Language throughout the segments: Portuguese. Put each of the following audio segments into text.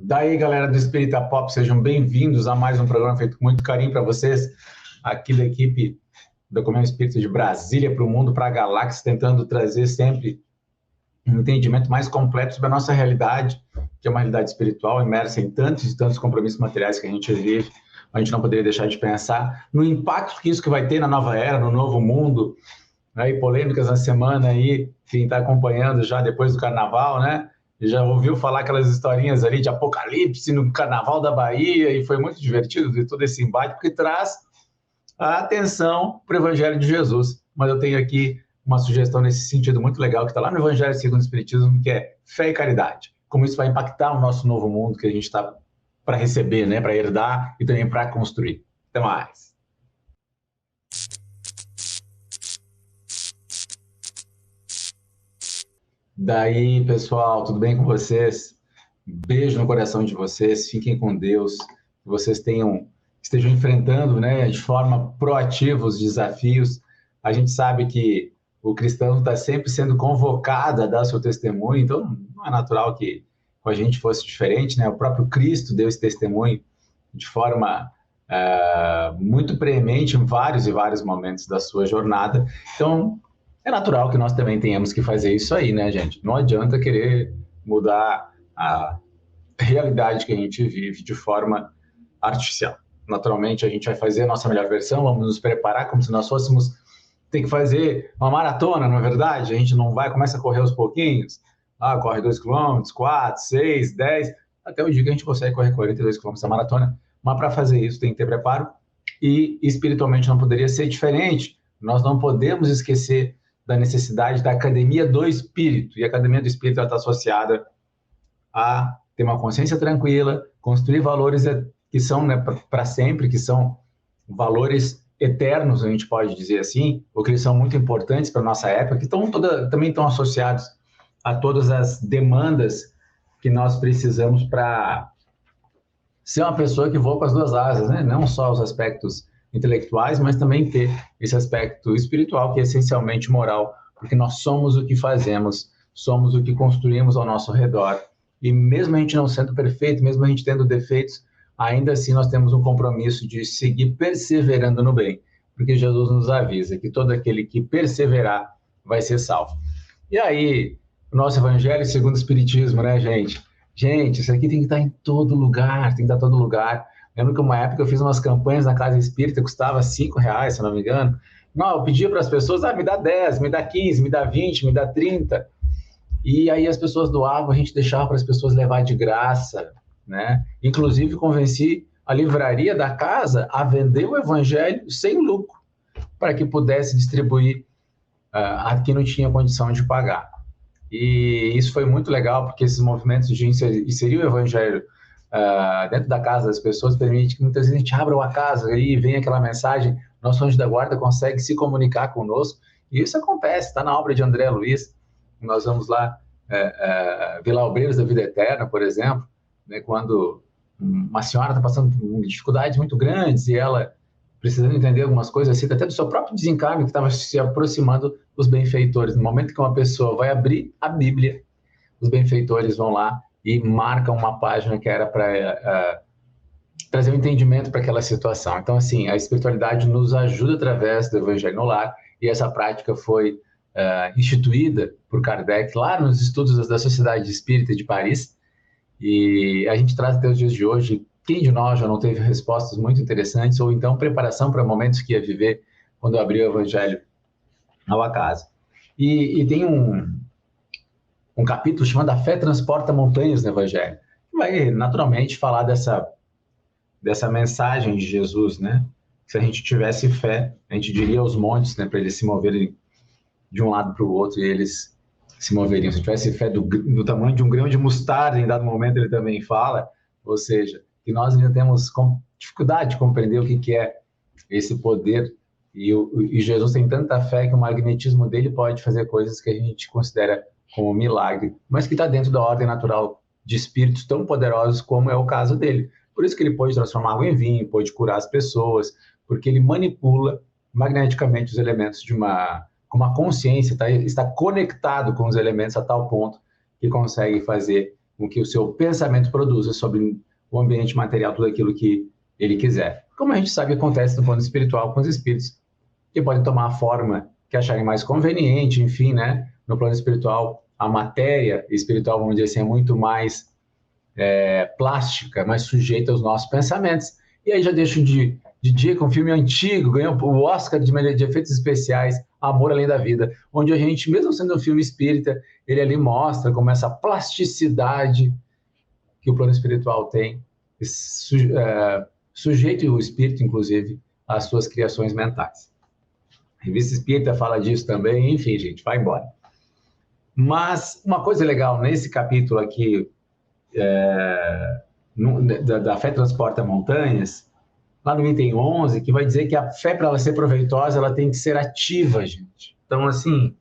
Daí, galera do Espírita Pop, sejam bem-vindos a mais um programa feito com muito carinho para vocês, aqui da equipe do Comunhão Espírita de Brasília para o mundo, para a galáxia, tentando trazer sempre um entendimento mais completo sobre a nossa realidade, que é uma realidade espiritual imersa em tantos e tantos compromissos materiais que a gente vive. A gente não poderia deixar de pensar no impacto que isso que vai ter na nova era, no novo mundo, né? E polêmicas na semana aí, quem está acompanhando já depois do carnaval, né? Já ouviu falar aquelas historinhas ali de apocalipse no carnaval da Bahia, e foi muito divertido ver todo esse embate, porque traz a atenção para o Evangelho de Jesus. Mas eu tenho aqui uma sugestão nesse sentido muito legal, que está lá no Evangelho segundo o Espiritismo, que é fé e caridade. Como isso vai impactar o nosso novo mundo que a gente está para receber, né? Para herdar e também para construir. Até mais. Daí, pessoal, tudo bem com vocês? Beijo no coração de vocês, fiquem com Deus, que vocês estejam enfrentando, né, de forma proativa os desafios. A gente sabe que o cristão está sempre sendo convocado a dar seu testemunho, então não é natural que com a gente fosse diferente, né? O próprio Cristo deu esse testemunho de forma muito preemente em vários e vários momentos da sua jornada. Então, é natural que nós também tenhamos que fazer isso aí, né, gente? Não adianta querer mudar a realidade que a gente vive de forma artificial. Naturalmente, a gente vai fazer a nossa melhor versão, vamos nos preparar como se nós fôssemos ter que fazer uma maratona, não é verdade? A gente não vai, começa a correr aos pouquinhos, corre 2 quilômetros, 4, 6, 10, até o dia que a gente consegue correr 42 quilômetros da maratona, mas para fazer isso tem que ter preparo, e espiritualmente não poderia ser diferente. Nós não podemos esquecer da necessidade da academia do espírito, e a academia do espírito está associada a ter uma consciência tranquila, construir valores que são, né, para sempre, que são valores eternos, a gente pode dizer assim, ou que eles são muito importantes para a nossa época, que também estão associados a todas as demandas que nós precisamos para ser uma pessoa que voa com as duas asas, né? Não só os aspectos intelectuais, mas também ter esse aspecto espiritual, que é essencialmente moral, porque nós somos o que fazemos, somos o que construímos ao nosso redor. E mesmo a gente não sendo perfeito, mesmo a gente tendo defeitos, ainda assim nós temos um compromisso de seguir perseverando no bem, porque Jesus nos avisa que todo aquele que perseverar vai ser salvo. E aí, o nosso Evangelho segundo o Espiritismo, né, gente? Gente, isso aqui tem que estar em todo lugar, tem que estar em todo lugar. Lembro que uma época eu fiz umas campanhas na Casa Espírita, custava R$5, se não me engano. Não, eu pedia para as pessoas, me dá 10, me dá 15, me dá 20, me dá 30. E aí as pessoas doavam, a gente deixava para as pessoas levar de graça, né? Inclusive convenci a livraria da casa a vender o Evangelho sem lucro, para que pudesse distribuir a quem não tinha condição de pagar. E isso foi muito legal, porque esses movimentos de inserir o Evangelho dentro da casa das pessoas permite que muitas vezes a gente abra uma casa e vem aquela mensagem, nosso anjo da guarda consegue se comunicar conosco, e isso acontece, está na obra de André Luiz. Nós vamos lá ver lá Obreiros da Vida Eterna, por exemplo, né, quando uma senhora está passando por dificuldades muito grandes e ela precisando entender algumas coisas, assim, até do seu próprio desencarne, que estava se aproximando dos benfeitores. No momento que uma pessoa vai abrir a Bíblia, os benfeitores vão lá e marcam uma página que era para trazer um entendimento para aquela situação. Então, assim, a espiritualidade nos ajuda através do Evangelho no Lar, e essa prática foi instituída por Kardec lá nos estudos da Sociedade Espírita de Paris, e a gente traz até os dias de hoje. Quem de nós já não teve respostas muito interessantes, ou então preparação para momentos que ia viver quando abriu o Evangelho ao acaso? E tem um capítulo chamado A Fé Transporta Montanhas no Evangelho, que vai naturalmente falar dessa mensagem de Jesus, né? Se a gente tivesse fé, a gente diria aos montes, né, para eles se moverem de um lado para o outro, e eles se moveriam. Se tivesse fé do tamanho de um grão de mostarda, em dado momento ele também fala, ou seja, que nós ainda temos dificuldade de compreender o que é esse poder, e Jesus tem tanta fé que o magnetismo dele pode fazer coisas que a gente considera como milagre, mas que está dentro da ordem natural de espíritos tão poderosos como é o caso dele. Por isso que ele pode transformar água em vinho, pode curar as pessoas, porque ele manipula magneticamente os elementos com uma consciência, está conectado com os elementos a tal ponto que consegue fazer com que o seu pensamento produza sobre o ambiente material tudo aquilo que ele quiser. Como a gente sabe, acontece no plano espiritual com os espíritos, que podem tomar a forma que acharem mais conveniente, enfim, né? No plano espiritual, a matéria espiritual, vamos dizer assim, é muito mais plástica, mais sujeita aos nossos pensamentos. E aí já deixo de dica um filme antigo, ganhou o Oscar de efeitos especiais, Amor Além da Vida, onde a gente, mesmo sendo um filme espírita, ele ali mostra como essa plasticidade que o plano espiritual tem, sujeito o espírito, inclusive, às suas criações mentais. A Revista Espírita fala disso também, enfim, gente, vai embora. Mas uma coisa legal nesse capítulo aqui, da Fé Transporta Montanhas, lá no item 11, que vai dizer que a fé, para ela ser proveitosa, ela tem que ser ativa, gente. Então, assim,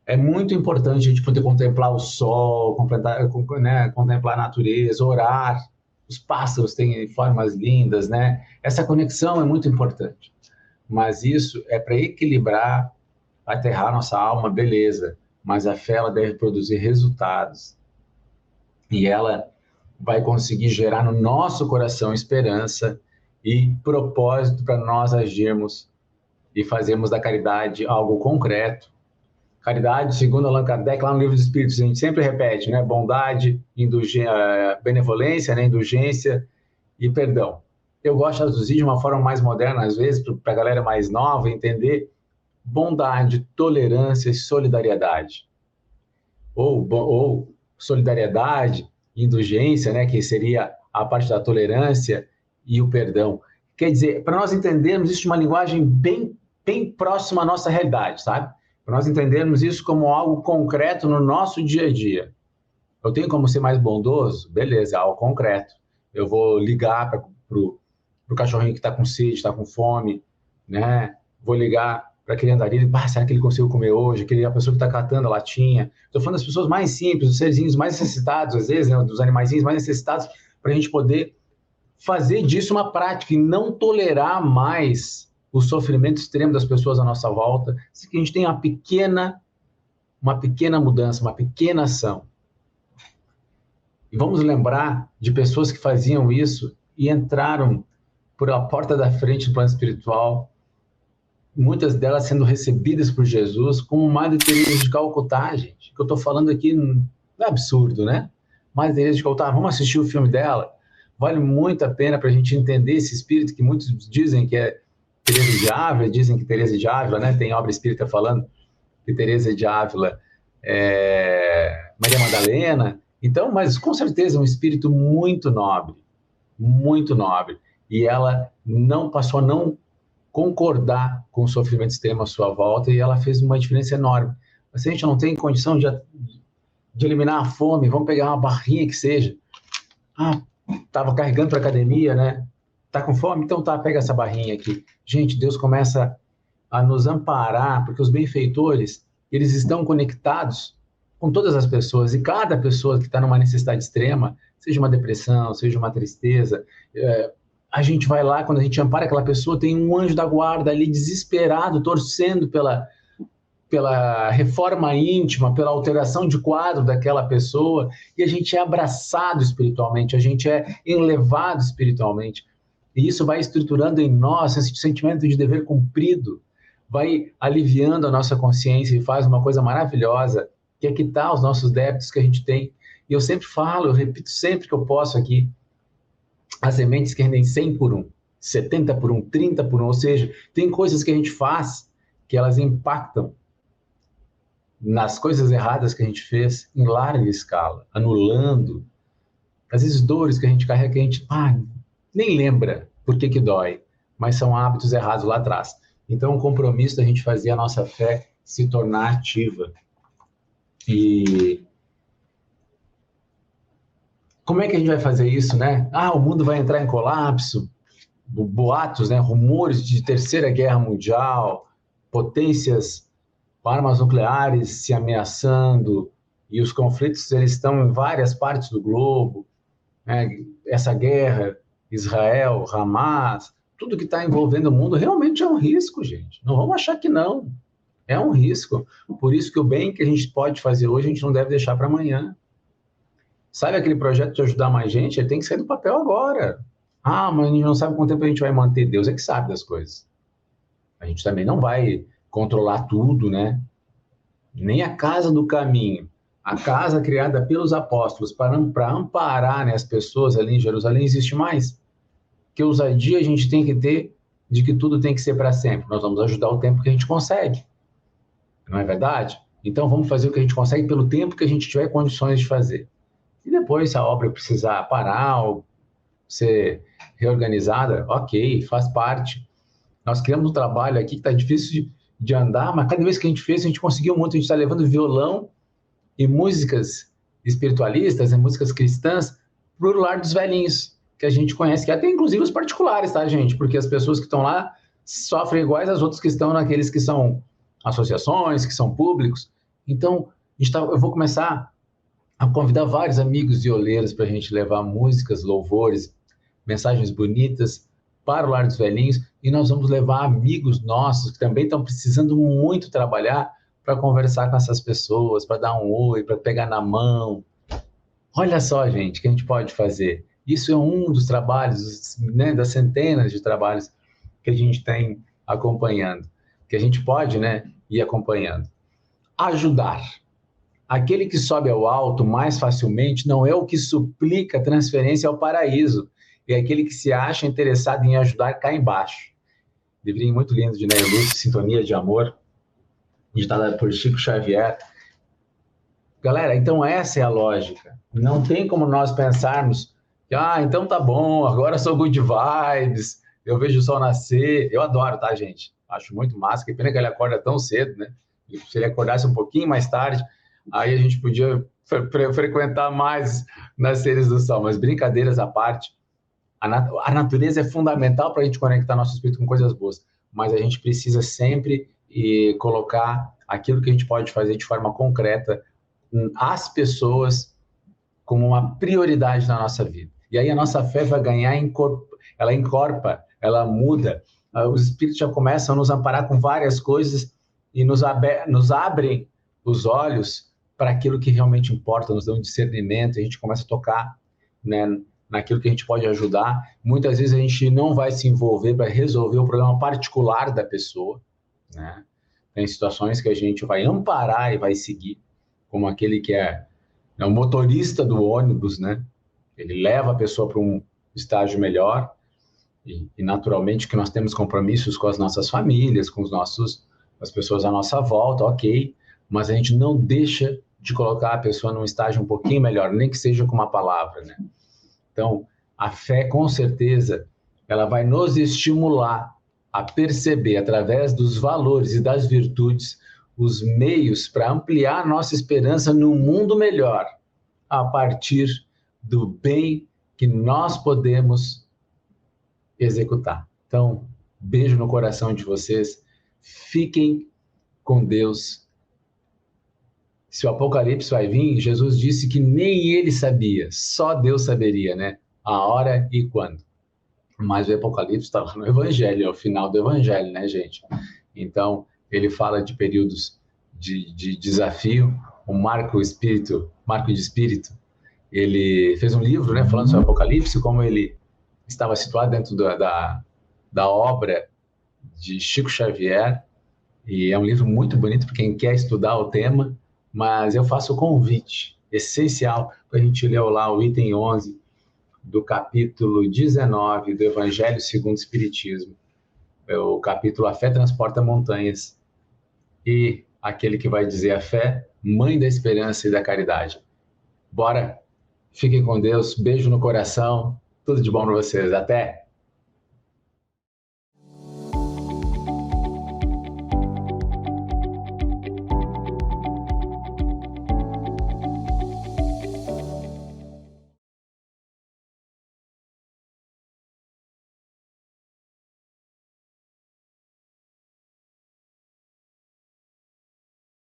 é muito importante a gente poder contemplar o sol, contemplar a natureza, orar. Os pássaros têm formas lindas, né? Essa conexão é muito importante. Mas isso é para equilibrar, aterrar nossa alma, beleza. Mas a fé, ela deve produzir resultados. E ela vai conseguir gerar no nosso coração esperança e propósito para nós agirmos e fazermos da caridade algo concreto. Caridade, segundo Allan Kardec, lá no Livro dos Espíritos, a gente sempre repete, né? Bondade, benevolência, né? Indulgência e perdão. Eu gosto de traduzir de uma forma mais moderna, às vezes, para a galera mais nova entender bondade, tolerância e solidariedade. Ou solidariedade, indulgência, né? Que seria a parte da tolerância e o perdão. Quer dizer, para nós entendermos isso de uma linguagem bem próxima à nossa realidade, sabe? Para nós entendermos isso como algo concreto no nosso dia a dia. Eu tenho como ser mais bondoso? Beleza, algo concreto. Eu vou ligar para o cachorrinho que está com sede, está com fome, né? Vou ligar para aquele andarilho, será que ele conseguiu comer hoje? A pessoa que está catando a latinha. Estou falando das pessoas mais simples, dos serzinhos mais necessitados, às vezes, né? Dos animaizinhos mais necessitados, para a gente poder fazer disso uma prática e não tolerar mais o sofrimento extremo das pessoas à nossa volta, se que a gente tem uma pequena mudança, uma pequena ação. E vamos lembrar de pessoas que faziam isso e entraram por a porta da frente do plano espiritual, muitas delas sendo recebidas por Jesus, como Madre Teresa de Calcutá, gente. O que eu estou falando aqui não é absurdo, né? Madre Teresa de Calcutá, vamos assistir o filme dela. Vale muito a pena para a gente entender esse espírito que muitos dizem que é Teresa de Ávila, dizem que Teresa de Ávila, né? Tem obra espírita falando que Teresa de Ávila é Maria Madalena. Então, mas com certeza é um espírito muito nobre, muito nobre. E ela não passou a não concordar com o sofrimento extremo à sua volta e ela fez uma diferença enorme. Mas se a gente não tem condição de eliminar a fome, vamos pegar uma barrinha que seja. Estava carregando para a academia, né? Tá com fome? Então tá, pega essa barrinha aqui. Gente, Deus começa a nos amparar, porque os benfeitores, eles estão conectados com todas as pessoas, e cada pessoa que está numa necessidade extrema, seja uma depressão, seja uma tristeza, a gente vai lá, quando a gente ampara aquela pessoa, tem um anjo da guarda ali desesperado, torcendo pela reforma íntima, pela alteração de quadro daquela pessoa, e a gente é abraçado espiritualmente, a gente é enlevado espiritualmente. E isso vai estruturando em nós esse sentimento de dever cumprido, vai aliviando a nossa consciência e faz uma coisa maravilhosa, que é quitar os nossos débitos que a gente tem. E eu sempre falo, eu repito sempre que eu posso aqui, as sementes que rendem 100 por 1, 70 por 1, 30 por 1, ou seja, tem coisas que a gente faz que elas impactam nas coisas erradas que a gente fez em larga escala, anulando, às vezes, dores que a gente carrega, que a gente nem lembra por que dói, mas são hábitos errados lá atrás. Então, o compromisso da gente fazer a nossa fé se tornar ativa. E como é que a gente vai fazer isso, né? O mundo vai entrar em colapso, boatos, né? Rumores de terceira guerra mundial, potências com armas nucleares se ameaçando, e os conflitos eles estão em várias partes do globo, né? Essa guerra, Israel, Hamas, tudo que está envolvendo o mundo realmente é um risco, gente. Não vamos achar que não. É um risco. Por isso que o bem que a gente pode fazer hoje, a gente não deve deixar para amanhã. Sabe aquele projeto de ajudar mais gente? Ele tem que sair do papel agora. Ah, mas a gente não sabe quanto tempo a gente vai manter. Deus é que sabe das coisas. A gente também não vai controlar tudo, né? Nem a casa do caminho, a casa criada pelos apóstolos para amparar, né, as pessoas ali em Jerusalém, existe mais. Que ousadia a gente tem que ter de que tudo tem que ser para sempre. Nós vamos ajudar o tempo que a gente consegue. Não é verdade? Então vamos fazer o que a gente consegue pelo tempo que a gente tiver condições de fazer. E depois, se a obra precisar parar ou ser reorganizada, ok, faz parte. Nós criamos um trabalho aqui que está difícil de andar, mas cada vez que a gente fez, a gente conseguiu muito. A gente está levando violão e músicas espiritualistas, né, músicas cristãs, para o lar dos velhinhos, que a gente conhece, que até inclusive os particulares, tá, gente? Porque as pessoas que estão lá sofrem iguais às outras que estão naqueles que são associações, que são públicos. Então, eu vou começar a convidar vários amigos violeiros para a gente levar músicas, louvores, mensagens bonitas para o lar dos velhinhos, e nós vamos levar amigos nossos que também estão precisando muito trabalhar para conversar com essas pessoas, para dar um oi, para pegar na mão. Olha só, gente, o que a gente pode fazer. Isso é um dos trabalhos, né, das centenas de trabalhos que a gente tem acompanhando, que a gente pode, né, ir acompanhando. Ajudar. Aquele que sobe ao alto mais facilmente não é o que suplica transferência ao paraíso, é aquele que se acha interessado em ajudar cá embaixo. Livrinho muito lindo de Neil Lúcio, Sintonia de Amor, ditada por Chico Xavier. Galera, então essa é a lógica. Não tem como nós pensarmos que, então tá bom, agora sou good vibes, eu vejo o sol nascer. Eu adoro, tá, gente? Acho muito massa, que pena que ele acorda tão cedo, né? E se ele acordasse um pouquinho mais tarde, aí a gente podia frequentar mais nasceres do sol. Mas brincadeiras à parte, a natureza é fundamental para a gente conectar nosso espírito com coisas boas, mas a gente precisa sempre colocar aquilo que a gente pode fazer de forma concreta as pessoas como uma prioridade na nossa vida. E aí a nossa fé vai ganhar, ela encorpa, ela muda. Os espíritos já começam a nos amparar com várias coisas e nos abrem os olhos para aquilo que realmente importa, nos dão um discernimento, a gente começa a tocar, né, naquilo que a gente pode ajudar. Muitas vezes a gente não vai se envolver para resolver o problema particular da pessoa, né? Tem situações que a gente vai amparar e vai seguir, como aquele que é o motorista do ônibus, né? Ele leva a pessoa para um estágio melhor e naturalmente que nós temos compromissos com as nossas famílias, com as pessoas à nossa volta, ok, mas a gente não deixa de colocar a pessoa num estágio um pouquinho melhor, nem que seja com uma palavra, né? Então, a fé, com certeza, ela vai nos estimular a perceber, através dos valores e das virtudes, os meios para ampliar nossa esperança num mundo melhor, a partir do bem que nós podemos executar. Então, beijo no coração de vocês, fiquem com Deus. Se o Apocalipse vai vir, Jesus disse que nem ele sabia, só Deus saberia, né? A hora e quando. Mas o Apocalipse está lá no Evangelho, é o final do Evangelho, né, gente? Então, ele fala de períodos de desafio. O Marco de Espírito, ele fez um livro, né, falando sobre o Apocalipse, como ele estava situado dentro da obra de Chico Xavier, e é um livro muito bonito para quem quer estudar o tema, mas eu faço o convite essencial para a gente ler lá o item 11 do capítulo 19 do Evangelho segundo o Espiritismo, é o capítulo A Fé Transporta Montanhas, e aquele que vai dizer a fé, mãe da esperança e da caridade. Bora, fiquem com Deus, beijo no coração, tudo de bom para vocês, até!